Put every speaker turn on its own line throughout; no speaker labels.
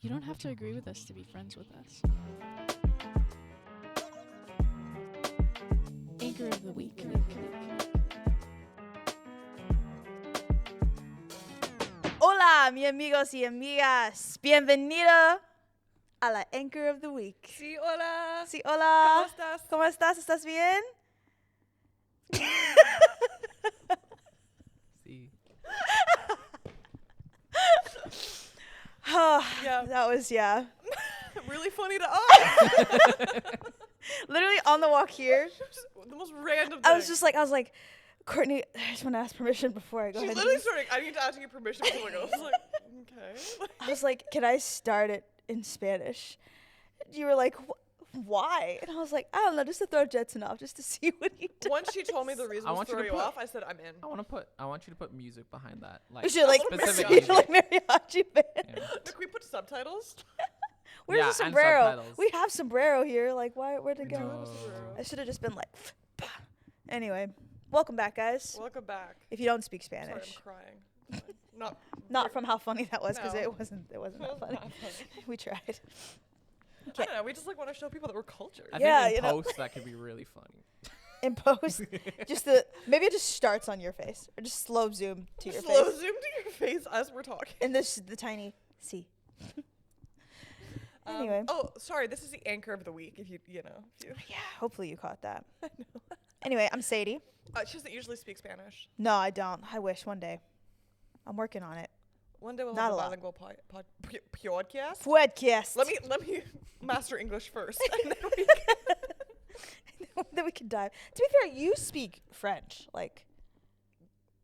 You don't have to agree with us to be friends with us. Anchor of the week.
Hola, mi amigos y amigas. Bienvenido a la Anchor of the Week.
Sí, hola.
Sí, hola.
¿Cómo estás?
¿Cómo estás? ¿Estás bien?
Sí.
Yeah.
That was,
Really funny to us.
Literally on the walk here,
The most random thing.
I was like, Courtney, I just want to ask permission before I go
She's
ahead.
literally starting, I need to ask you permission before I go. I was like, okay.
I was like, can I start it in Spanish? You were like, why? And I was like, I don't know, just to throw Jetson off, just to see what he does.
Once she told me the reason
I
was
want
to
you
throw
to
you
put-
off, I said, I'm in.
I want you to put music behind that. Like
We should like,
specific
you
music.
should like mariachi band.
Yeah.
Can we put subtitles?
Where's
Yeah,
the
and
sombrero?
subtitles.
We have sombrero here. Like, where'd it
We do
go?
have a sombrero.
I should have just been like, anyway, welcome back, guys.
Welcome back.
If you don't speak
Sorry,
Spanish,
I'm crying. Not,
not from how funny that was, because
No.
it wasn't that
Not
funny.
funny.
We tried.
I don't know. We just like want to show people that we're cultured.
I
Yeah,
think
you
in
know.
post that could be really funny.
In post, maybe it just starts on your face, or just slow zoom to your
Slow
face.
zoom to your face as we're talking.
And the tiny C. Anyway.
Oh, sorry. This is the anchor of the week. If you know.
Yeah, hopefully you caught that. Anyway, I'm Sadie.
She doesn't usually speak Spanish.
No, I don't. I wish one day. I'm working on it.
One day we'll
Not
have
a
a
lot.
bilingual podcast.
Podcast.
Let me master English first. And then we
Then we can dive. To be fair, you speak French like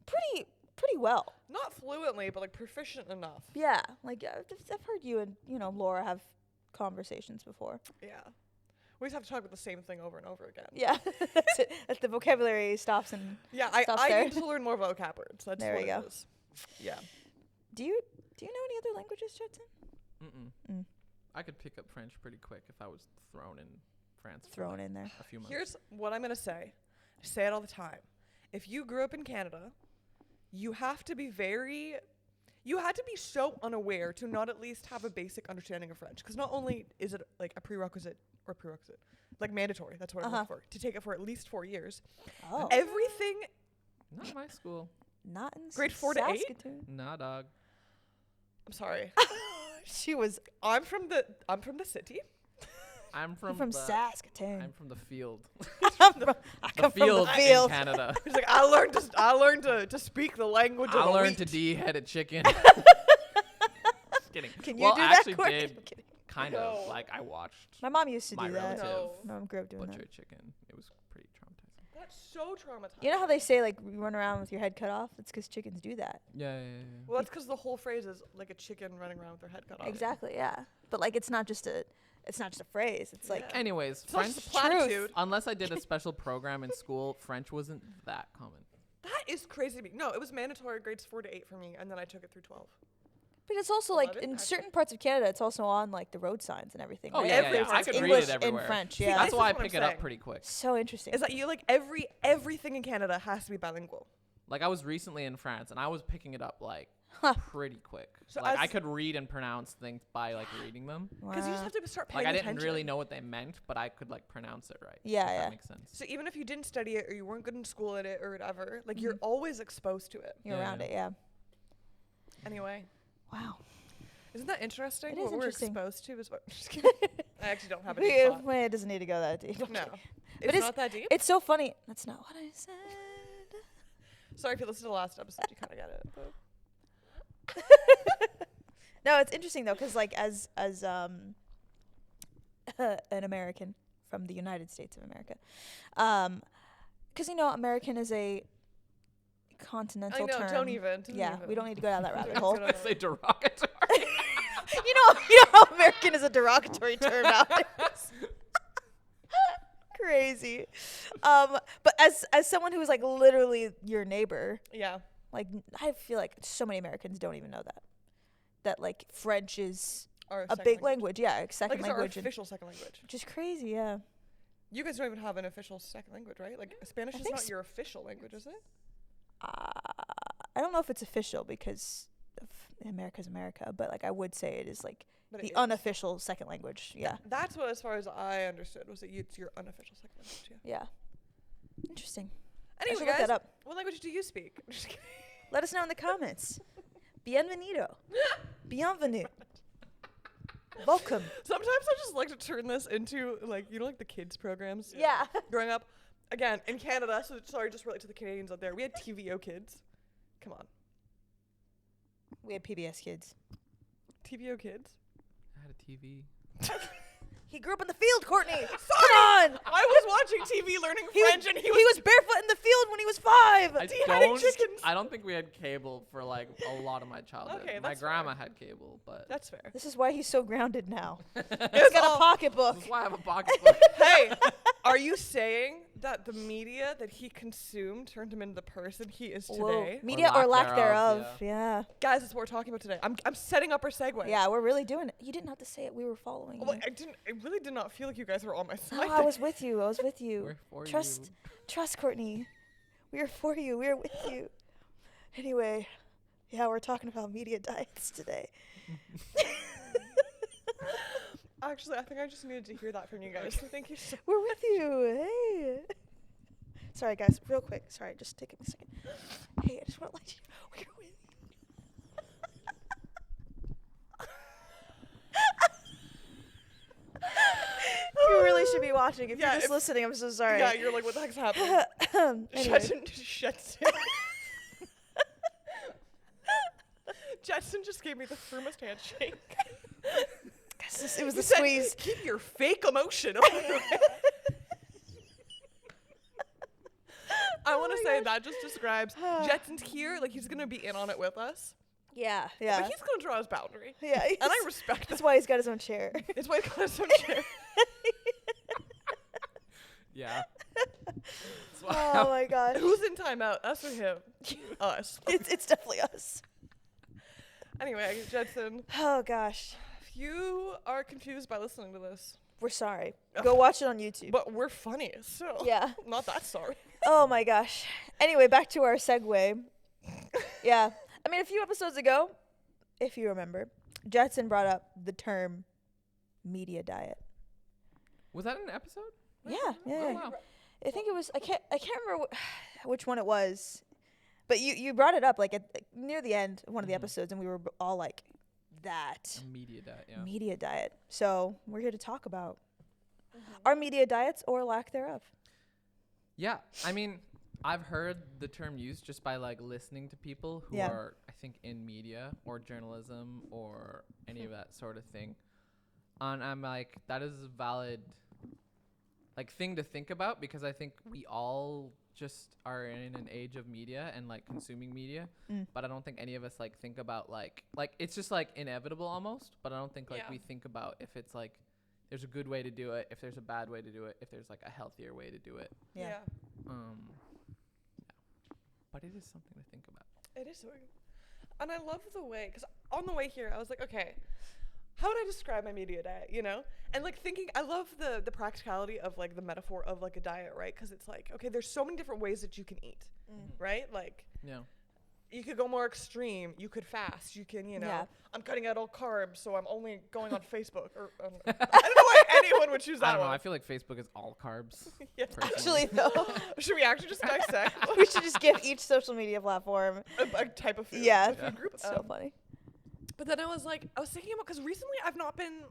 pretty well.
not fluently, but like proficient enough.
Yeah, like I've heard you and Laura have conversations before.
Yeah. We just have to talk about the same thing over and over again.
Yeah, that's it. That's the vocabulary stops and.
Yeah,
Stops
I
there.
need to learn more vocab words. That's
There
what
we
it
go.
is. Yeah.
Do you know any other languages, Jetson?
Mm-mm. I could pick up French pretty quick if I was thrown in France. for
Thrown in there.
a few months.
Here's what I'm going to say. I say it all the time. If you grew up in Canada, you have to be so unaware to not at least have a basic understanding of French. Because not only is it like a prerequisite, like mandatory, that's what I'm looking for, to take it for at least 4 years.
Oh,
Everything,
Not my school.
not in
grade 4 to 8?
Saskatoon.
Nah, dog.
I'm sorry.
She was
I'm from the city.
I'm from
from
the,
Saskatoon.
I'm from the field.
I come from
field
the field.
in Canada.
He's like, I learned to speak the language
I
of the
learned to
wheat."
de-headed chicken. Just kidding.
Can you
well,
do
I
that,
actually
Courtney?
did
I'm kidding.
kind
No.
of. Like I watched
My mom used to
my
do that.
relative
No.
My mom grew up doing
butcher
that.
chicken. It was pretty traumatizing.
That's so traumatizing.
You know how they say like you run around with your head cut off? It's because chickens do that.
Yeah.
Well, that's because the whole phrase is like a chicken running around with their head cut off.
Exactly, yeah. But like it's not just a phrase. It's like
Yeah.
Anyways,
It's not
French.
just a platitude.
Unless I did a special program in school, French wasn't that common.
That is crazy to me. No, it was mandatory grades 4 to 8 for me, and then I took it through 12.
but it's also like
11,
in
actually.
certain parts of Canada, it's also on like the road signs and everything.
Oh,
right?
yeah,
yeah, I
It's
could read it
English
everywhere.
and French.
See,
Yeah,
That's
this
why I
is what
pick
I'm
it up
saying.
pretty quick.
so interesting.
Is that you like everything in Canada has to be bilingual.
Like I was recently in France and I was picking it up like
Huh.
pretty quick.
So
like I
as-
could read and pronounce things by like reading them.
Because you just have to start paying
Like I
attention.
didn't really know what they meant, but I could like pronounce it right.
Yeah,
if
yeah.
That makes sense.
So even if you didn't study it or you weren't good in school at it or whatever, like you're always exposed to it.
You're
Yeah,
around
yeah.
it, yeah.
Anyway,
Wow.
isn't that interesting?
It is
what
interesting.
we're exposed to is what. Just kidding. I actually don't have a deep thought.
It doesn't need to go that deep.
No,
But
it's not that deep.
It's so funny. That's not what I said.
Sorry if you listened to the last episode, you kind of get it. But.
No, it's interesting though, because like as an American from the United States of America, because American is a continental
I know.
term.
Don't even.
Yeah, we don't need to go down that rabbit
Don't
hole.
go
I say derogatory.
you know how American is a derogatory term nowadays. Crazy. But as someone who is like literally your neighbor,
Yeah.
like I feel like so many Americans don't even know that like French is
Our
a
second
big language. Yeah, second
Like it's our
language, and,
official second language.
which is crazy. Yeah.
You guys don't even have an official second language, right? Like Spanish is
think
not
s-
your official language, is it?
I don't know if it's official because America's America, but like I would say it is like
But
the
it is.
unofficial second language. Yeah.
That's what, as far as I understood, was that it's your unofficial second language. Yeah.
Yeah. Interesting. I
Anyway,
should look
guys,
that up.
what language do you speak? I'm just kidding.
Let us know in the comments. Bienvenido. Bienvenue. Welcome.
Sometimes I just like to turn this into like like the kids programs.
Yeah.
Growing up, again in Canada. So sorry, just relate to the Canadians out there. We had TVO kids. Come on,
We had PBS kids.
TVO kids.
I had a TV.
He grew up in the field, Courtney.
Sorry,
Come on.
I was watching TV learning French, and
he was barefoot in the field when he was 5.
I don't think we had cable for like a lot of my childhood.
Okay,
my
that's
grandma
fair.
had cable, but
That's fair.
This is why he's so grounded now.
It's
He's got
all-
a pocketbook.
this is why I have a pocketbook.
Hey, are you saying that the media that he consumed turned him into the person he is
Whoa.
today?
Media or lack thereof. Yeah.
Guys, that's what we're talking about today. I'm setting up our segue.
Yeah, we're really doing it. You didn't have to say it. We were following
Well,
you.
I really did not feel like you guys were on my side.
No, I was with you.
We're for
Trust,
you.
trust, Courtney. We are for you. We are with you. Anyway, yeah, we're talking about media diets today.
Actually, I think I just needed to hear that from you guys. So thank you so
We're with you. Hey. Sorry, guys. Real quick. Sorry, just take a second. Hey, I just want to let you know we're with you. You really should be watching. If
Yeah,
you're just
if-
listening, I'm so sorry.
Yeah, you're like, what the heck's happening?
Anyway.
Jetson. Jetson just gave me the firmest handshake.
It was
He
the
said,
squeeze.
Keep your fake emotion. I want to say that just describes Jetson's here. Like, he's going to be in on it with us.
Yeah,
But
yeah.
he's going to draw his boundary.
Yeah,
And I respect
that's
that.
why he's got his own chair.
It's why he got his own chair.
Yeah.
Oh my god.
Who's in timeout? Us or him? Us.
It's definitely us.
Anyway, Jetson,
Oh gosh.
if you are confused by listening to this,
We're sorry. Go watch it on YouTube.
but we're funny, so
Yeah.
not that sorry.
Oh my gosh. Anyway, back to our segue. Yeah. I mean, a few episodes ago, if you remember, Jetson brought up the term media diet.
Was that an episode?
Yeah.
Oh,
Yeah.
wow.
I think it was. I can't remember which one it was, but you brought it up like near the end of one of the
Mhm.
episodes, and we were all like, "That
A media diet, yeah.
media diet." So we're here to talk about our media diets or lack thereof.
Yeah, I mean, I've heard the term used just by like listening to people who
Yeah.
are, I think, in media or journalism or any of that sort of thing. And I'm like, that is a valid like thing to think about, because I think we all just are in an age of media and like consuming media, but I don't think any of us like think about like it's just like inevitable almost, but I don't think like
Yeah.
we think about if it's like there's a good way to do it, if there's a bad way to do it, if there's like a healthier way to do it.
Yeah.
Yeah. But it is something to think about.
It is so. And I love the way, because on the way here, I was like, okay, how would I describe my media diet, you know? And like thinking, I love the practicality of like the metaphor of like a diet, right? Because it's like, okay, there's so many different ways that you can eat, right? Like,
Yeah.
you could go more extreme. You could fast. You can,
Yeah.
I'm cutting out all carbs, so I'm only going on Facebook. Or I don't know why anyone would choose that
I don't know.
one.
I feel like Facebook is all carbs.
Yeah.
Actually,
personally.
though,
Should we actually just dissect
we should just give each social media platform.
a type of food?
Yeah.
a food group?
It's so funny.
But then I was thinking about, because recently I've not been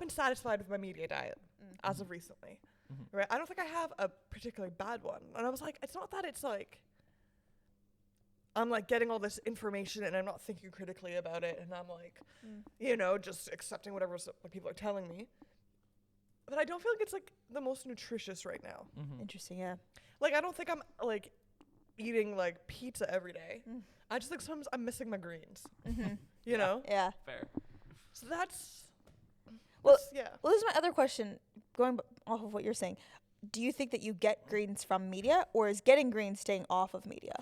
satisfied with my media diet as of recently, right? I don't think I have a particularly bad one. And I was like, it's not that it's like, I'm like getting all this information and I'm not thinking critically about it. And I'm like, just accepting whatever people are telling me. But I don't feel like it's like the most nutritious right now.
Interesting, yeah.
Like, I don't think I'm like eating like pizza every day. I just think sometimes I'm missing my greens, you know?
Yeah.
Fair.
So that's
Well,
yeah.
Well, this is my other question, going off of what you're saying. Do you think that you get greens from media, or is getting greens staying off of media?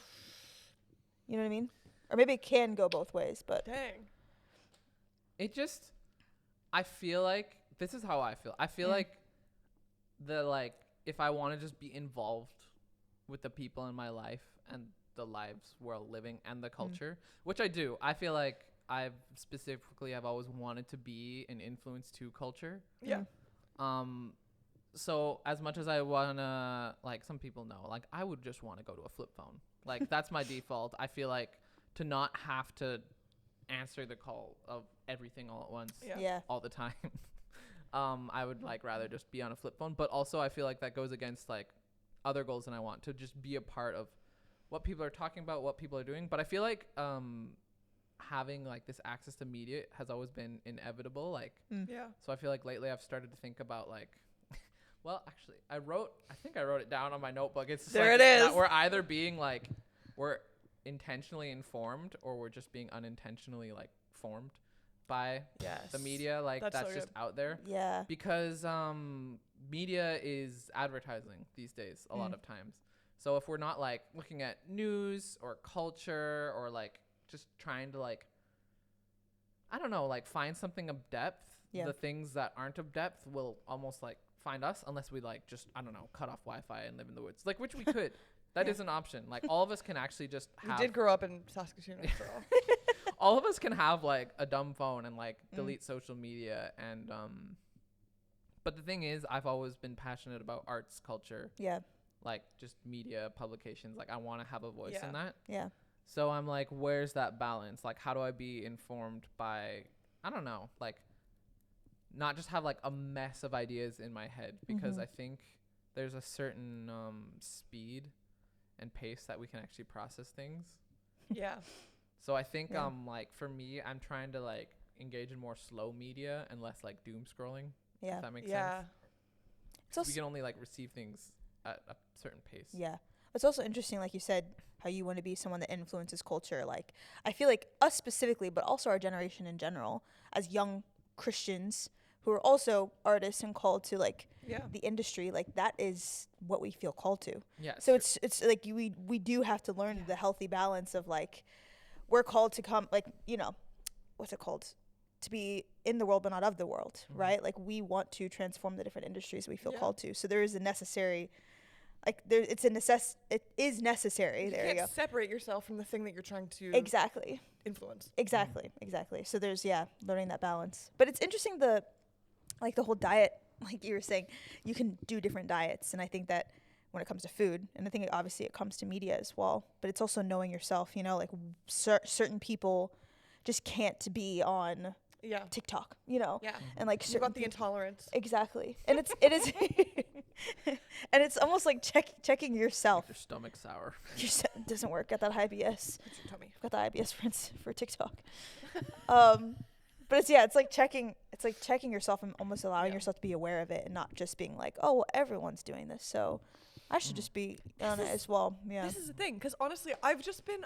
You know what I mean? Or maybe it can go both ways, but
Dang.
It just, I feel like, this is how I feel. I feel like if I want to just be involved with the people in my life and the lives we're all living and the culture, which I do. I feel like I've always wanted to be an influence to culture.
Yeah.
So as much as I wanna, like, some people know, like, I would just want to go to a flip phone. Like, that's my default. I feel like to not have to answer the call of everything all at once,
Yeah.
all the time. I would like rather just be on a flip phone. But also I feel like that goes against like other goals, and I want to just be a part of what people are talking about, what people are doing. But I feel like having like this access to media has always been inevitable. Like,
Yeah.
so I feel like lately I've started to think about like, well, actually, I think I wrote it down on my notebook. It's just
There
like
it is.
that we're either being like, we're intentionally informed, or we're just being unintentionally like formed by
Yes.
the media. Like
That's
that's
so
just
good.
out there,
Yeah.
because media is advertising these days a lot of times. So if we're not like looking at news or culture, or like just trying to like, I don't know, like find something of depth,
Yeah.
the things that aren't of depth will almost like find us, unless we like just, I don't know, cut off Wi-Fi and live in the woods, like, which we could. That is an option. Like, all of us can actually just
We
have,
did grow up in Saskatoon after all.
all of us can have like a dumb phone and like delete social media. And but the thing is, I've always been passionate about arts, culture,
Yeah.
like just media, publications. Like, I want to have a voice in that.
Yeah.
So I'm like, where's that balance? Like, how do I be informed by, I don't know, like, not just have like a mess of ideas in my head, because I think there's a certain speed and pace that we can actually process things.
Yeah.
So I think
Yeah.
like for me, I'm trying to like engage in more slow media and less like doom scrolling.
Yeah.
If that makes
Yeah.
sense.
It's also,
We can only like receive things at a certain pace.
yeah. It's also interesting, like you said, how you want to be someone that influences culture. Like, I feel like us specifically, but also our generation in general, as young Christians who are also artists and called to like
Yeah.
the industry, like that is what we feel called to.
Yeah.
So it's like we do have to learn the healthy balance of like, we're called to come, like, you know, what's it called? To be in the world but not of the world, right? Like, we want to transform the different industries we feel
Yeah.
called to. So there is a necessary, like, it is necessary.
You
There you
can't
go.
separate yourself from the thing that you're trying to
Exactly.
influence.
Exactly. So there's, learning that balance. But it's interesting, the whole diet, like you were saying, you can do different diets. And I think that when it comes to food, and I think obviously it comes to media as well, but it's also knowing yourself, you know, like certain people just can't be on
Yeah.
TikTok, you know,
Yeah.
and like
You
certain
got the
people-
intolerance.
Exactly. And it is, and it's almost like checking yourself.
Your stomach sour.
It doesn't work. Got that IBS.
It's your tummy.
Got the IBS for TikTok. But it's like checking yourself and almost allowing
Yeah.
yourself to be aware of it, and not just being like, oh, well, everyone's doing this, so I should just be on it as well. Yeah.
This is the thing, because honestly, I've just been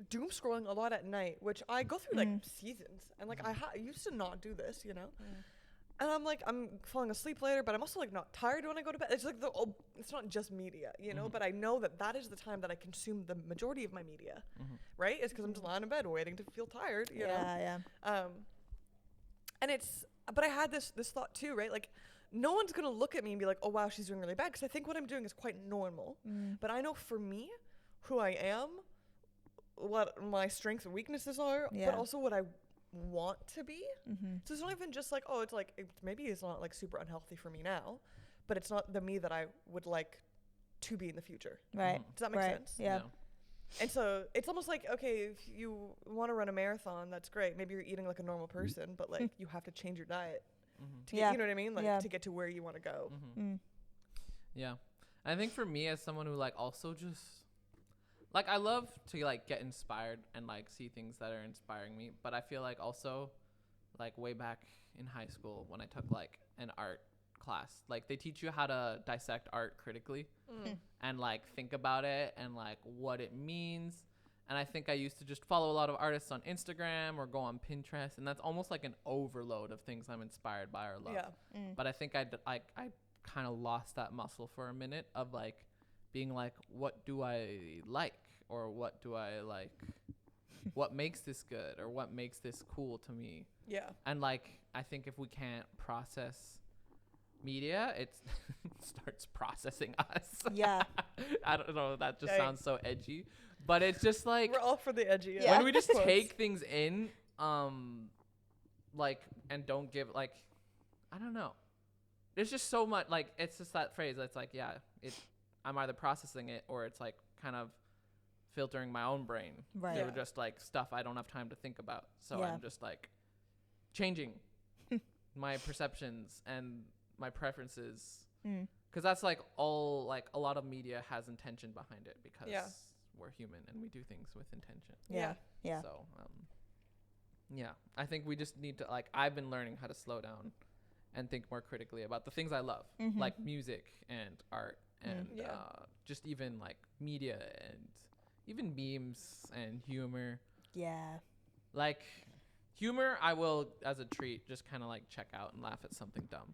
doom scrolling a lot at night, which I go through like seasons, and like I used to not do this, you know. And I'm like, I'm falling asleep later, but I'm also like not tired when I go to bed. It's like it's not just media, you know. But I know that is the time that I consume the majority of my media, right? It's because I'm just lying in bed waiting to feel tired, you know.
Yeah.
And but I had this thought too, right? Like, no one's gonna look at me and be like, oh wow, she's doing really bad, because I think what I'm doing is quite normal. But I know for me, who I am, what my strengths and weaknesses are,
Yeah.
but also what I want to be. So it's not even just like, oh, it's like maybe it's not like super unhealthy for me now, but it's not the me that I would like to be in the future.
Right.
Does that make
Right.
sense?
Yeah.
No.
And so it's almost like, okay, if you want to run a marathon, that's great. Maybe you're eating like a normal person, but like you have to change your diet to
Yeah.
get, you know what I mean? Like
Yeah.
to get to where you want to go.
Yeah. I think for me, as someone who like also just like, I love to like get inspired and like see things that are inspiring me, but I feel like also like way back in high school when I took like an art class, like they teach you how to dissect art critically and like think about it and like what it means. And I think I used to just follow a lot of artists on Instagram or go on Pinterest, and that's almost like an overload of things I'm inspired by or love.
Yeah.
But I think I kind of lost that muscle for a minute of like being like, what do I like, or what do I like, what makes this good, or what makes this cool to me.
Yeah.
And like, I think if we can't process media, it starts processing us.
Yeah.
I don't know. That just
Yikes.
sounds so edgy, but it's just like
We're all for the edgy.
Yeah.
when we just
Quotes.
take things in, like, and don't give, like, I don't know. There's just so much, like, it's just that phrase. It's like, yeah, I'm either processing it or it's like kind of filtering my own brain
Right.
through
Yeah.
just like stuff I don't have time to think about. So
Yeah.
I'm just like changing my perceptions and my preferences.
Mm.
Because that's like all, like, a lot of media has intention behind it because
Yeah.
we're human and we do things with intention.
Yeah. Yeah.
So, yeah, I think we just need to, like, I've been learning how to slow down and think more critically about the things I love,
Mhm.
like music and art and
Yeah.
just even like media and even memes and humor.
Yeah.
Like, humor, I will, as a treat, just kind of like check out and laugh at something dumb.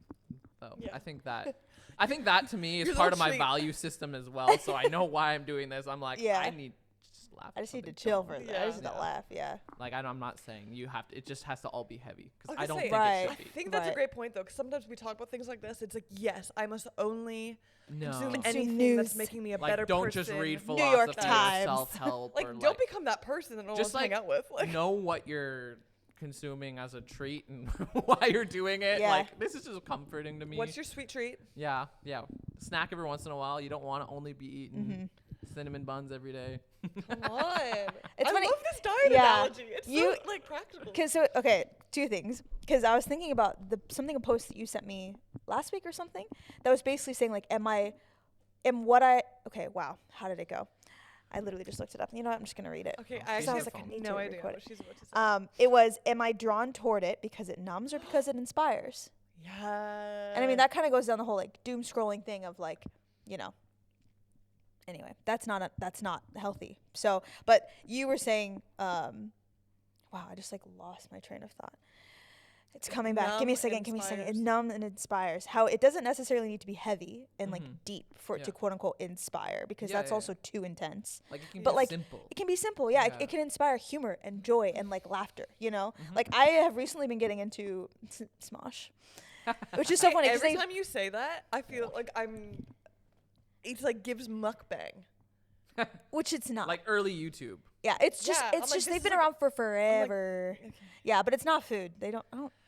So
Yeah.
I think that to me is
Your
part
little
of my
treat.
value system as well. So I know why I'm doing this. I'm like,
Yeah.
I need to just laugh.
I
at
just need to
something
chill
dumb.
for that.
Yeah.
I just need to
Yeah.
laugh. Yeah.
Like, I'm not saying you have to. It just has to all be heavy because
I
I
was
don't
gonna
think
say,
Right.
it
I
should be.
think that's a
Right.
great point though, because sometimes we talk about things like this. It's like, yes, I must only
No.
consume
Consume
anything that's
news.
making me a
Like,
better
don't
person.
just read
New
philosophy
York
or
Times.
self-help
Like,
or
don't
like
become that person that no one
just,
wants to hang
like,
out with. Like,
know what you're consuming as a treat and why you're doing it.
Yeah.
Like, this is just comforting to me.
what's your sweet treat?
Yeah. Snack every once in a while. You don't want to only be eating
Mhm.
cinnamon buns every day.
Come on.
It's
I
funny-
love this diet
Yeah.
analogy. It's
You-
so, like, practical.
Cause so okay, two things. Cause I was thinking about something a post that you sent me last week or something that was basically saying like, okay, wow, how did it go? I literally just looked it up. You know what? I'm just gonna read it.
Okay,
Oh,
I
she's
actually
on
have
the phone.
I need
no
to
idea
record
what
it.
she's about to say.
It was, am I drawn toward it because it numbs or because it inspires?
Yeah.
And I mean that kind of goes down the whole like doom scrolling thing of like, you know. Anyway, that's not healthy. So, but you were saying, wow, I just like lost my train of thought. It's coming back. Give me a
Numb,
second. Give me a second. It
inspires.
numb and inspires. How it doesn't necessarily need to be heavy and like
Mhm.
deep for it
Yeah.
to quote unquote inspire because
Yeah,
that's
yeah,
also too intense.
Like, it can
But,
be
like,
simple.
It can be simple, yeah.
Yeah.
It can inspire humor and joy and like laughter. You know,
Mhm.
like I have recently been getting into Smosh, which is so funny because
Every time you say that, I feel like it's like gives mukbang.
which it's not.
Like early YouTube.
Yeah, it's just
Yeah, I'm
it's
like,
just
this
they've
is
been
like-
around for forever.
Okay.
Yeah, but it's not food. They don't.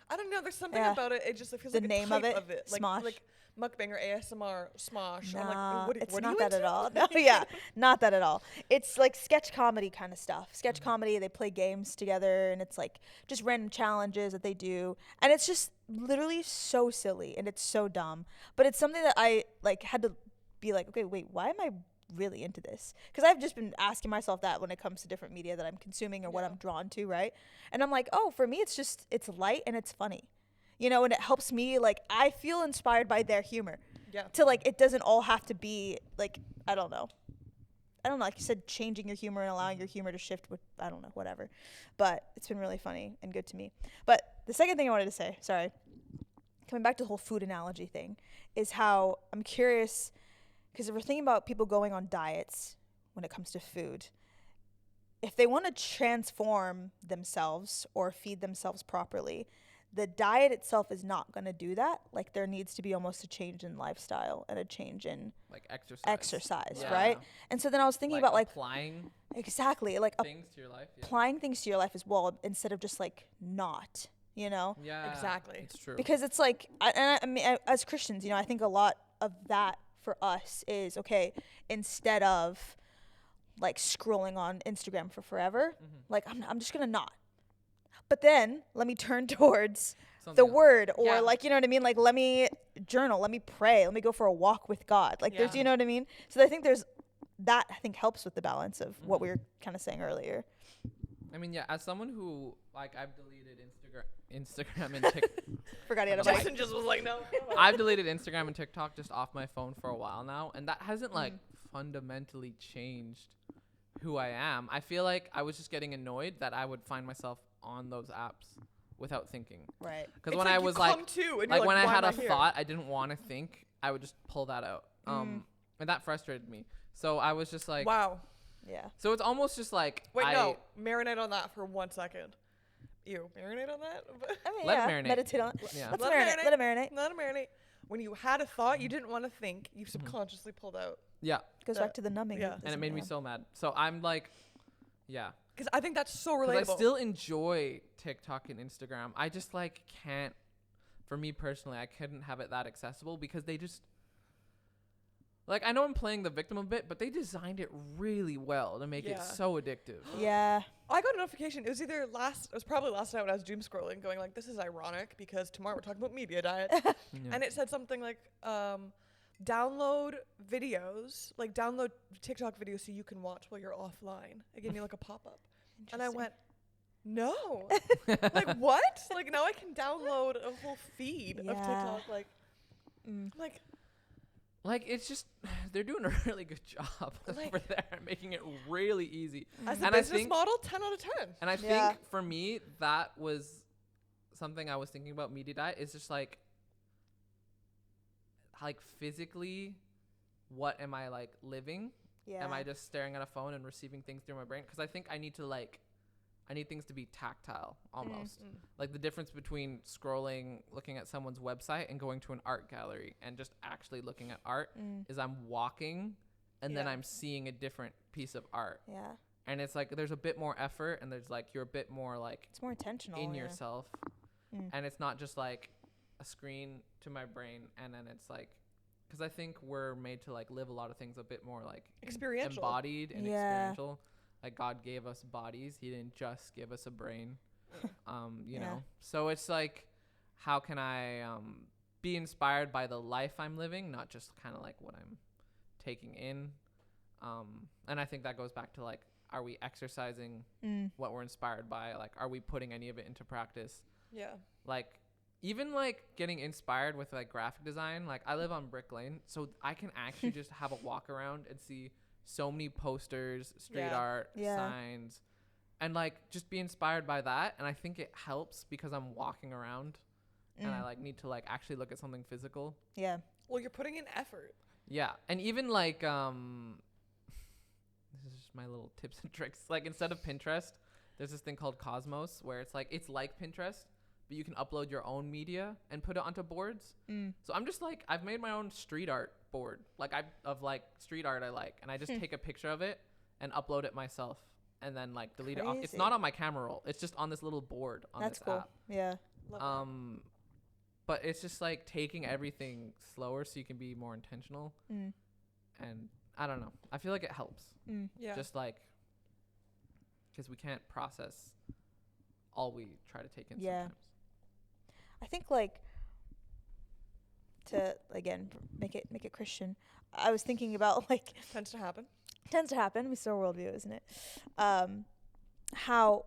I don't know. There's something
Yeah.
about it. It just feels
The
like
name
a
of
type
it?
of it. Like,
Smosh?
like mukbang or ASMR smosh. I'm
Nah,
like, what,
it's
what
not
are you
that at
into?
all. No, yeah, not that at all. It's like sketch comedy kind of stuff. Sketch comedy. They play games together, and it's like just random challenges that they do, and it's just literally so silly and it's so dumb. But it's something that I like had to be like, okay, wait, why am I really into this? Because I've just been asking myself that when it comes to different media that I'm consuming or what
Yeah.
I'm drawn to, right? And I'm like, oh, for me, it's light and it's funny. You know, and it helps me, like, I feel inspired by their humor.
Yeah.
To, like, it doesn't all have to be, like, I don't know, like you said, changing your humor and allowing your humor to shift with, I don't know, whatever. But it's been really funny and good to me. But the second thing I wanted to say, sorry, coming back to the whole food analogy thing, is how I'm curious, because if we're thinking about people going on diets when it comes to food, if they want to transform themselves or feed themselves properly, the diet itself is not going to do that. Like, there needs to be almost a change in lifestyle and a change in
Like
exercise,
Yeah.
right? And so then I was thinking about, like,
applying
exactly, like,
things to your life. Yeah.
applying things to your life as well instead of just, like, not, you know?
Yeah,
Exactly.
It's true.
Because it's like, I mean, as Christians, you know, I think a lot of that for us is, okay, instead of, like, scrolling on Instagram for forever, like, I'm just going to not. But then let me turn towards
Something
the
else.
word or
Yeah.
like, you know what I mean? Like, let me journal, let me pray, let me go for a walk with God. Like, there's,
Yeah.
you know what I mean? So I think that I think helps with the balance of what we were kind of saying earlier.
I mean, yeah, as someone who, like, I've deleted Instagram and TikTok.
Forgot he had a
Like-
mic.
Jason just was like, no.
I've deleted Instagram and TikTok just off my phone for a while now, and that hasn't like fundamentally changed who I am. I feel like I was just getting annoyed that I would find myself on those apps without thinking.
Right.
Because when I was like when I had a thought I didn't want to think, I would just pull that out. And that frustrated me. So I was just like,
Wow.
Yeah.
So it's almost just like
Wait, no. Marinate on that for 1 second. Ew. Marinate on that?
I mean,
Let it
yeah,
marinate.
meditate on it.
Yeah.
Let's
Let it
marinate.
marinate.
Let it marinate.
Let it marinate. when you had a thought you didn't want to think, you subconsciously pulled out.
Yeah.
Goes back to the numbing.
Yeah.
And it made me so mad. So I'm like, yeah.
Because I think that's so
'Cause
relatable.
I still enjoy TikTok and Instagram. I just like can't, for me personally, I couldn't have it that accessible because they just, like, I know I'm playing the victim a bit, but they designed it really well to make it
Yeah.
so addictive.
Yeah.
I got a notification. It was probably last night when I was doom scrolling, going like, this is ironic because tomorrow we're talking about media diet.
Yeah.
And it said something like, download videos, like download TikTok videos so you can watch while you're offline. It gave me like a pop-up. And I went, no. Like, what? Like, now I can download a whole feed of
Yeah.
TikTok. Like,
Like, it's just, they're doing a really good job
Like-
over there, making it really easy.
as a
And I
business
think-
model, 10 out of 10.
And I
Yeah.
think for me, that was something I was thinking about media diet is just like physically, what am I like living?
Yeah.
Am I just staring at a phone and receiving things through my brain? Because I think I need things to be tactile almost. Like the difference between scrolling, looking at someone's website and going to an art gallery and just actually looking at art is I'm walking and then
Yeah.
I'm seeing a different piece of art.
Yeah.
And it's like there's a bit more effort and there's like you're a bit more like
It's more intentional.
in
yeah.
yourself.
Mm.
And it's not just like a screen to my brain and then it's like because I think we're made to like live a lot of things a bit more like
Experiential.
embodied and
Yeah.
experiential. Like God gave us bodies, he didn't just give us a brain. You
Yeah.
know, so it's like how can I be inspired by the life I'm living, not just kind of like what I'm taking in. And I think that goes back to like, are we exercising what we're inspired by? Like, are we putting any of it into practice?
Yeah.
Like even like getting inspired with like graphic design, like I live on Brick Lane, so I can actually just have a walk around and see so many posters, street
Yeah.
art,
Yeah.
signs, and like just be inspired by that. And I think it helps because I'm walking around and I like need to like actually look at something physical.
Yeah.
Well, you're putting in effort.
Yeah. And even like this is just my little tips and tricks. Like instead of Pinterest, there's this thing called Cosmos where it's like Pinterest, but you can upload your own media and put it onto boards. So I'm just like, I've made my own street art board, like of like street art I like, and I just take a picture of it and upload it myself, and then like delete it off. It's
Crazy.
not on my camera roll. It's just on this little board on
That's
this
cool.
app.
Yeah.
Love
But it's just like taking everything slower so you can be more intentional.
Mm.
And I don't know. I feel like it helps.
Mm.
Yeah.
Just like, because we can't process all we try to take in
Yeah.
sometimes.
I think like to again make it Christian. I was thinking about like
Tends to happen.
tends to happen. We still worldview, isn't it? How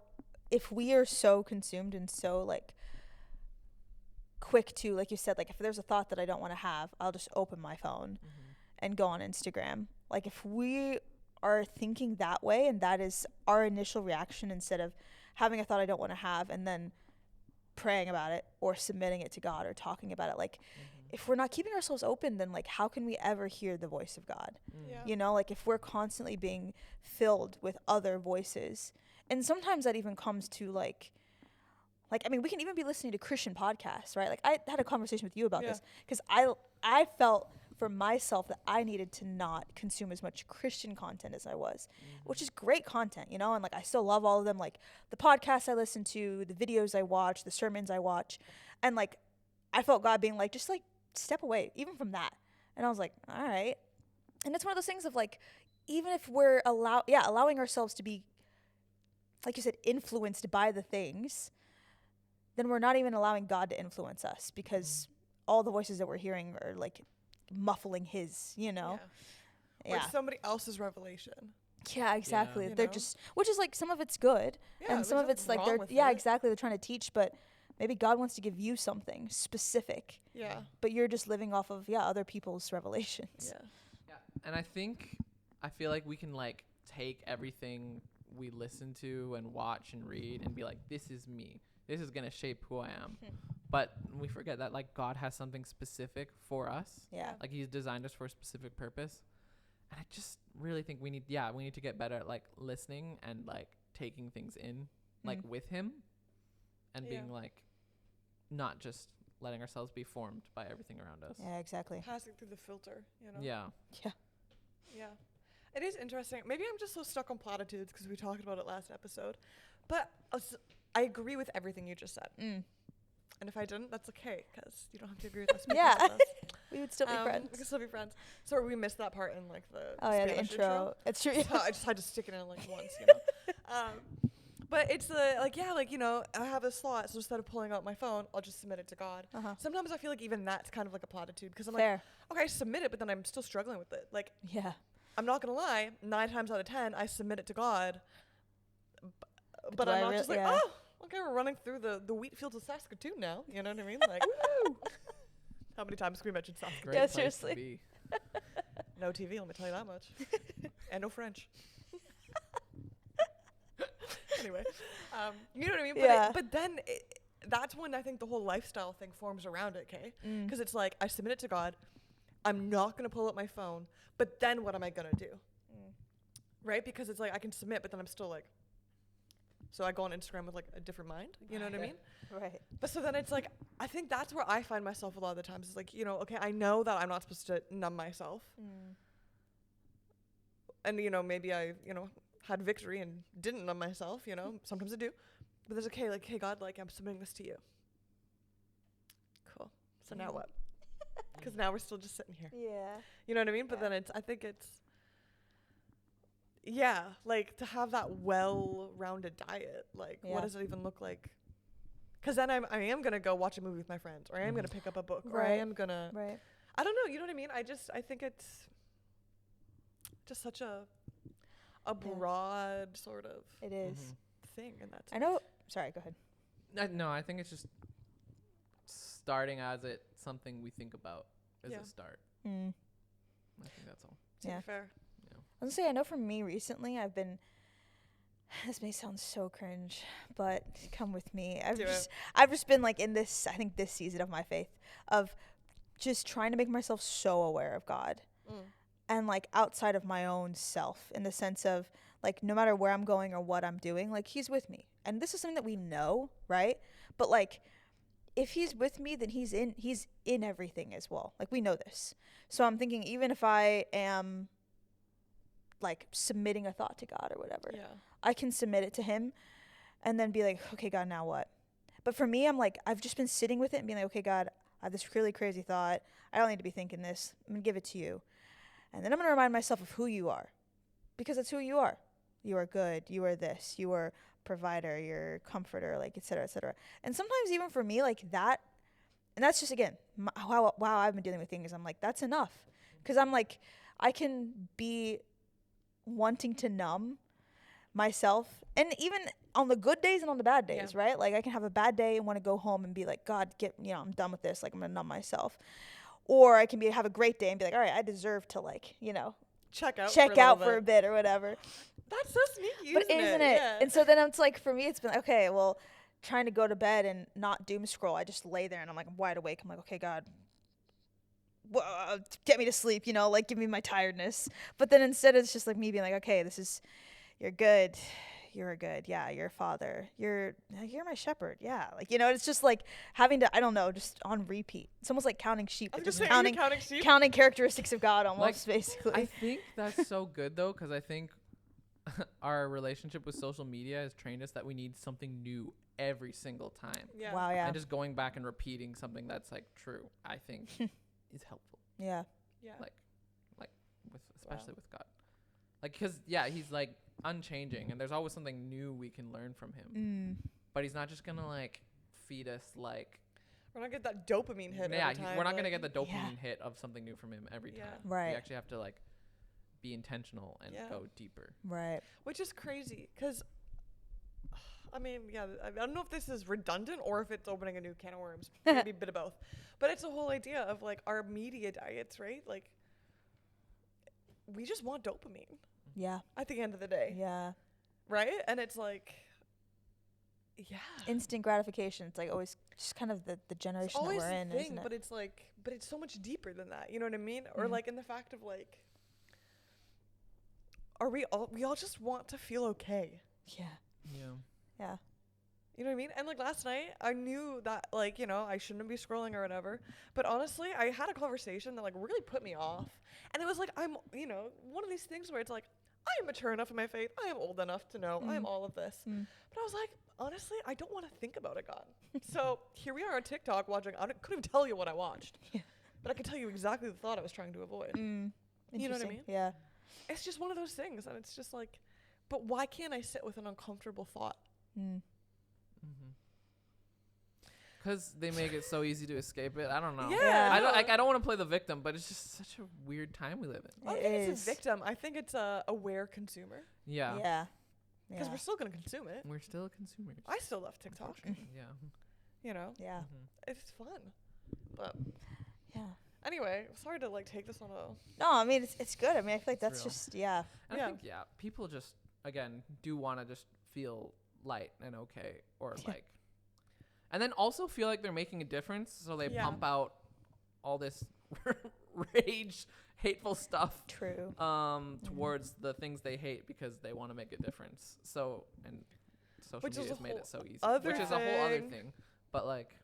if we are so consumed and so like quick to, like you said, like if there's a thought that I don't want to have, I'll just open my phone and go on Instagram. Like if we are thinking that way and that is our initial reaction instead of having a thought I don't want to have and then praying about it or submitting it to God or talking about it, like if we're not keeping ourselves open, then like how can we ever hear the voice of God?
Yeah.
You know, like if we're constantly being filled with other voices, and sometimes that even comes to like I mean, we can even be listening to Christian podcasts, right? Like I had a conversation with you about
Yeah.
this because I felt for myself that I needed to not consume as much Christian content as I was, which is great content, you know, and like I still love all of them, like the podcasts I listen to, the videos I watch, the sermons I watch, and like I felt God being like, just like step away even from that. And I was like, all right. And it's one of those things of like, even if we're allowing ourselves to be, like you said, influenced by the things, then we're not even allowing God to influence us because all the voices that we're hearing are like muffling his, you know?
Like somebody else's revelation.
Yeah, exactly.
You
They're
know?
just, which is like some of it's good
Yeah,
and
there's
some of
nothing
it's like
wrong with
yeah,
it.
exactly. They're trying to teach, but maybe God wants to give you something specific,
Yeah.
but you're just living off of, other people's revelations.
Yeah.
Yeah. And I feel like we can like take everything we listen to and watch and read and be like, this is me. This is going to shape who I am. But we forget that like God has something specific for us.
Yeah.
Like he's designed us for a specific purpose. And I just really think we need to get better at like listening and like taking things in like with him and
Yeah.
being like not just letting ourselves be formed by everything around us.
Yeah, exactly.
Passing through the filter, you know?
Yeah.
Yeah. It is interesting. Maybe I'm just so stuck on platitudes because we talked about it last episode. But I agree with everything you just said. And if I didn't, that's okay because you don't have to agree with us.
Yeah.
With us.
We would still be friends.
We could still be friends. So we missed that part in like the
Oh yeah, the
Spanish
intro. It's true.
So I just had to stick it in like once, you know. But it's like you know, I have this thought, so instead of pulling out my phone, I'll just submit it to God. Sometimes I feel like even that's kind of like a platitude because I'm
Fair.
like, okay, I submit it, but then I'm still struggling with it. Like,
Yeah.
I'm not gonna lie, 9 times out of 10, I submit it to God, but
Do
I'm
I
not
rea-
just like,
yeah.
oh, okay, we're running through the wheat fields of Saskatoon now. You know what I mean? Like, woo! How many times can we mention Saskatoon?
Great
Yeah,
place
seriously.
to be.
No TV, let me tell you that much, and no French. Anyway, you know what I mean?
Yeah.
But then that's when I think the whole lifestyle thing forms around it, okay? Because it's like I submit it to God. I'm not gonna pull up my phone, but then what am I gonna do? Right? Because it's like I can submit, but then I'm still like. So I go on Instagram with like a different mind. You know what I mean?
Right.
But so then it's like I think that's where I find myself a lot of the times. It's like, you know, okay, I know that I'm not supposed to numb myself, and you know maybe I had victory and didn't numb myself. You know, sometimes I do. But there's okay, like, hey God, like I'm submitting this to you. Cool. So now what? Because now we're still just sitting here.
Yeah.
You know what I mean? But then I think it's, yeah, like to have that well-rounded diet. Like, what does it even look like? Because then I am gonna go watch a movie with my friends, or I am gonna pick up a book, or I
Right.
am gonna.
Right.
I don't know. You know what I mean? I think it's just such a broad sort of
It is.
thing, and that's.
I know. Sorry. Go ahead.
No, I think it's just starting as something we think about as
Yeah.
a start. I think that's all.
Yeah.
Fair.
I was gonna say, I know for me recently, I've been. This may sound so cringe, but come with me. I've just been like in this. I think this season of my faith of just trying to make myself so aware of God, and like outside of my own self, in the sense of like no matter where I'm going or what I'm doing, like He's with me, and this is something that we know, right? But like, if He's with me, then He's in everything as well. Like we know this. So I'm thinking, even if I am like submitting a thought to God or whatever, I can submit it to Him and then be like, okay, God, now what? But for me, I'm like, I've just been sitting with it and being like, okay, God, I have this really crazy thought. I don't need to be thinking this. I'm going to give it to you. And then I'm going to remind myself of who you are, because that's who you are. You are good. You are this. You are provider. You're comforter, like, et cetera, et cetera. And sometimes even for me, like that, and that's just, again, how I've been dealing with things. I'm like, that's enough. Because I'm like, I can be wanting to numb myself, and even on the good days and on the bad days, right? Like I can have a bad day and want to go home and be like, God, I'm done with this. Like I'm gonna numb myself. Or I can have a great day and be like, all right, I deserve to like,
check out
for a bit or whatever.
That's so sneaky,
But isn't it?
Yeah.
And so then it's like, for me, it's been okay. Well, trying to go to bed and not doom scroll. I just lay there and I'm like, I'm wide awake. I'm like, okay, God, get me to sleep. Like give me my tiredness. But then instead, it's just like me being like, okay, you're good. You're good. Yeah, you're a father. You're my shepherd. Yeah. Like, it's just like having to, I don't know, just on repeat. It's almost like counting sheep.
I was
Just
just saying, counting sheep.
counting characteristics of God almost, basically.
I think that's so good though, because I think our relationship with social media has trained us that we need something new every single time.
Yeah.
Wow, yeah.
And just going back and repeating something that's like true, I think is helpful.
Yeah.
Yeah.
Like especially with God. Like, cause He's like unchanging, and there's always something new we can learn from Him. But He's not just gonna like feed us like.
We're not gonna get that dopamine hit.
Yeah,
every time,
we're not gonna
like-
get the dopamine hit of something new from Him every
Yeah.
time.
Right.
We actually have to like be intentional and go deeper.
Right.
Which is crazy, because, I mean, I don't know if this is redundant or if it's opening a new can of worms. Maybe a bit of both. But it's the whole idea of, like, our media diets, right? Like, we just want dopamine
Yeah.
at the end of the day,
Yeah.
right? And it's like, yeah.
Instant gratification. It's like always just kind of the
It's
generation that
always
we're
the
in,
thing,
isn't it?
but it's like, but it's so much deeper than that. You know what I mean? Or like in the fact of like, we all just want to feel okay.
Yeah.
Yeah.
Yeah.
You know what I mean? And like last night, I knew that like, you know, I shouldn't be scrolling or whatever. But honestly, I had a conversation that like really put me off. And it was like, I'm, you know, one of these things where it's like, I am mature enough in my faith. I am old enough to know I am all of this. But I was like, honestly, I don't want to think about it, God. So here we are on TikTok watching. Couldn't even tell you what I watched.
Yeah.
But I can tell you exactly the thought I was trying to avoid. You know what I
Interesting.
mean?
Yeah.
It's just one of those things. And it's just like, but why can't I sit with an uncomfortable thought?
Because they make it so easy to escape it. I don't know.
Yeah.
I don't want to play the victim, but it's just such a weird time we live in.
I don't think it's a victim. I think it's a aware consumer.
Yeah.
Yeah.
Because we're still going to consume it.
We're still consumers.
I still love TikTok.
Yeah.
You know?
Yeah.
It's fun. But
Yeah.
anyway, sorry to like take this on a...
No, I mean, it's good. I mean, I feel like
It's
that's
real.
just, yeah.
And
Yeah.
I think, people just, again, do want to just feel light and okay. Or like... And then also feel like they're making a difference. So they pump out all this rage, hateful stuff.
True.
Towards the things they hate because they want to make a difference. So, and social
Which is
media's
a
made
whole
it so easy.
other
Which is a whole other
thing.
thing. But like,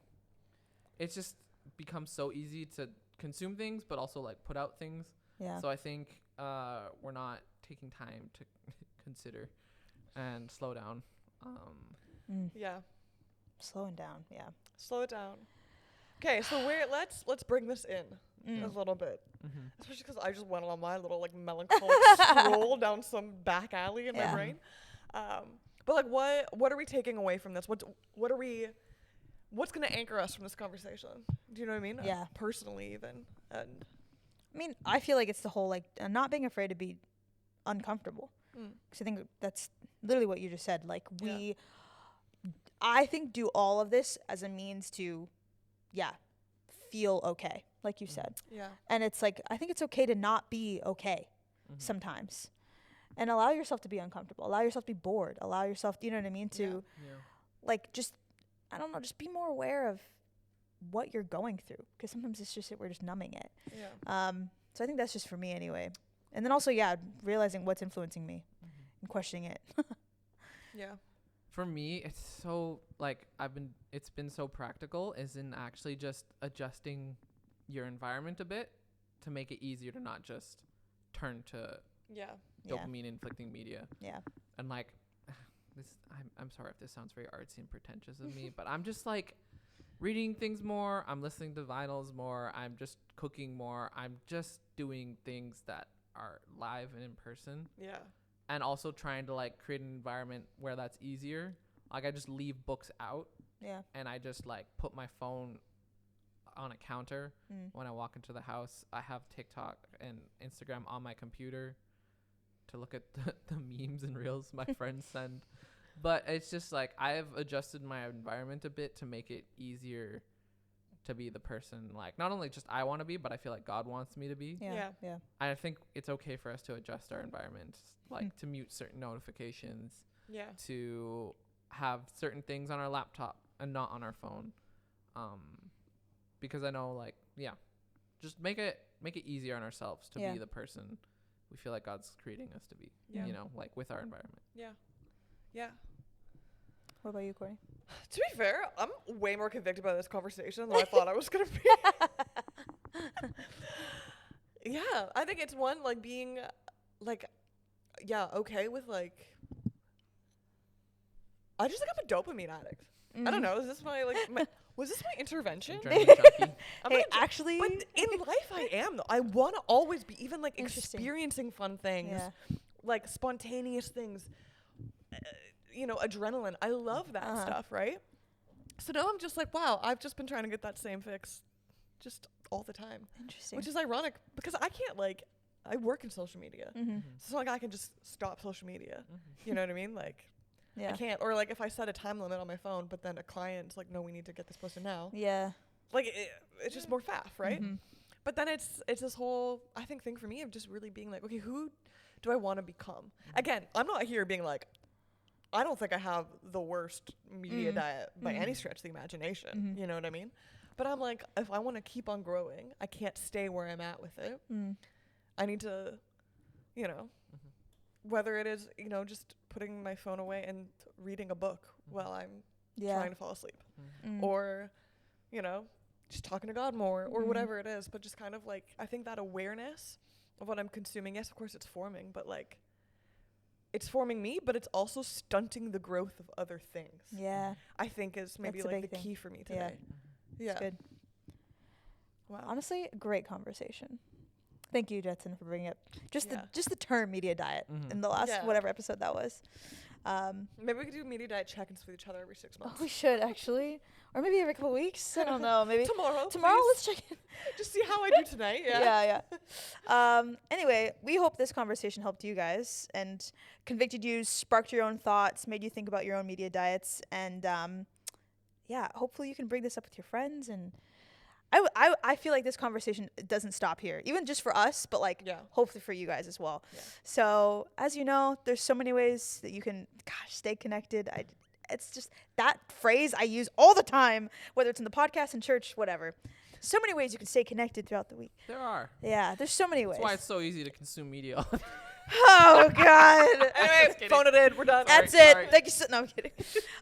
it's just becomes so easy to consume things, but also like put out things.
Yeah.
So I think we're not taking time to consider and slow down.
Yeah.
Slowing down. Yeah.
Slow it down. Okay, so let's bring this in a little bit. Especially because I just went on my little like melancholic stroll down some back alley in my brain. But like, what are we taking away from this? What's going to anchor us from this conversation? Do you know what I mean?
Yeah.
Personally, even. And
I mean, I feel like it's the whole like not being afraid to be uncomfortable. Because I think that's literally what you just said. Like I think do all of this as a means to, feel okay, like you said.
yeah.
And it's like, I think it's okay to not be okay sometimes. And allow yourself to be uncomfortable. Allow yourself to be bored. Allow yourself, you know what I mean? To, like, just, I don't know, just be more aware of what you're going through. Because sometimes it's just, we're just numbing it.
Yeah.
So I think that's just for me anyway. And then also, realizing what's influencing me and questioning it.
Yeah.
For me, it's so like it's been so practical is in actually just adjusting your environment a bit to make it easier to not just turn to dopamine inflicting media.
Yeah.
And like I'm sorry if this sounds very artsy and pretentious of me, but I'm just like reading things more, I'm listening to vinyls more, I'm just cooking more, I'm just doing things that are live and in person.
Yeah.
And also trying to like create an environment where that's easier. Like I just leave books out.
Yeah.
And I just like put my phone on a counter when I walk into the house. I have TikTok and Instagram on my computer to look at the memes and reels my friends send. But it's just like I've adjusted my environment a bit to make it easier to be the person like not only just I want to be, but I feel like God wants me to be.
Yeah.
I think it's okay for us to adjust our environment, like to mute certain notifications, to have certain things on our laptop and not on our phone, because I know like just make it easier on ourselves to be the person we feel like God's creating us to be. You know, like with our environment.
Yeah.
What about you, Courtney?
To be fair, I'm way more convicted by this conversation than I thought I was going to be. Yeah, I think it's one, like, being, like, okay with, like, I just think I'm a dopamine addict. I don't know, is this was this my intervention?
Adrenaline junkie.
Hey, actually...
But in life I am, though. I want to always be, even, like,
Interesting.
experiencing fun things, like, spontaneous things, you know, adrenaline. I love that stuff, right? So now I'm just like, wow, I've just been trying to get that same fix just all the time.
Interesting.
Which is ironic because I can't, like, I work in social media. So it's not like I can just stop social media. You know what I mean? Like, I can't. Or, like, if I set a time limit on my phone, but then a client's like, no, we need to get this posted now.
Yeah.
Like, it's just more faff, right? But then it's this whole, I think, thing for me of just really being like, okay, who do I want to become? Again, I'm not here being like, I don't think I have the worst media diet by any stretch of the imagination. You know what I mean? But I'm like, if I want to keep on growing, I can't stay where I'm at with it. I need to, you know, whether it is, you know, just putting my phone away and reading a book while I'm
Yeah.
trying to fall asleep.
Mm.
Or, you know, just talking to God more or
Mhm.
whatever it is. But just kind of like, I think that awareness of what I'm consuming, yes, of course it's forming, but like, it's forming me, but it's also stunting the growth of other things.
Yeah.
I think is maybe
That's a
like
big
the
thing.
key for me
Yeah.
today. Yeah.
It's good.
Wow.
Honestly, great conversation. Thank you, Jetson, for bringing up just
Yeah.
the term media diet
Mhm.
in the last
Yeah.
whatever episode that was.
Maybe we could do media diet check-ins with each other every 6
Oh,
months.
we should actually, or maybe every couple weeks. I don't know. Maybe
Tomorrow,
tomorrow.
please.
Let's check in.
Just see how I do tonight. Yeah.
Yeah. Anyway, we hope this conversation helped you guys and convicted you, sparked your own thoughts, made you think about your own media diets, and yeah, hopefully you can bring this up with your friends. And I feel like this conversation doesn't stop here, even just for us, but like
Yeah.
hopefully for you guys as well.
Yeah.
So as you know, there's so many ways that you can, stay connected. It's just that phrase I use all the time, whether it's in the podcast, in church, whatever. So many ways you can stay connected throughout the week.
There are.
Yeah, there's so many ways.
That's why it's so easy to consume media.
Oh God.
Anyway, phone it in. We're done.
That's
Sorry.
it. Thank you. No, I'm kidding.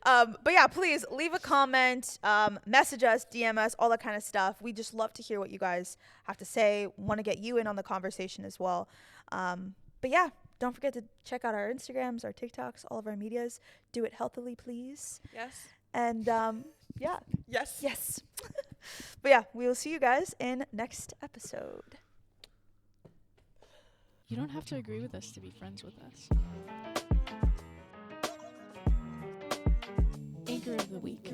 But yeah, please leave a comment, message us, DM us, all that kind of stuff. We just love to hear what you guys have to say. Want to get you in on the conversation as well. But yeah, don't forget to check out our Instagrams, our TikToks, all of our medias. Do it healthily, please.
Yes.
And yeah,
Yes.
yes. But yeah, we will see you guys in next episode.
You don't have to agree with us to be friends with us. Anchor of the week.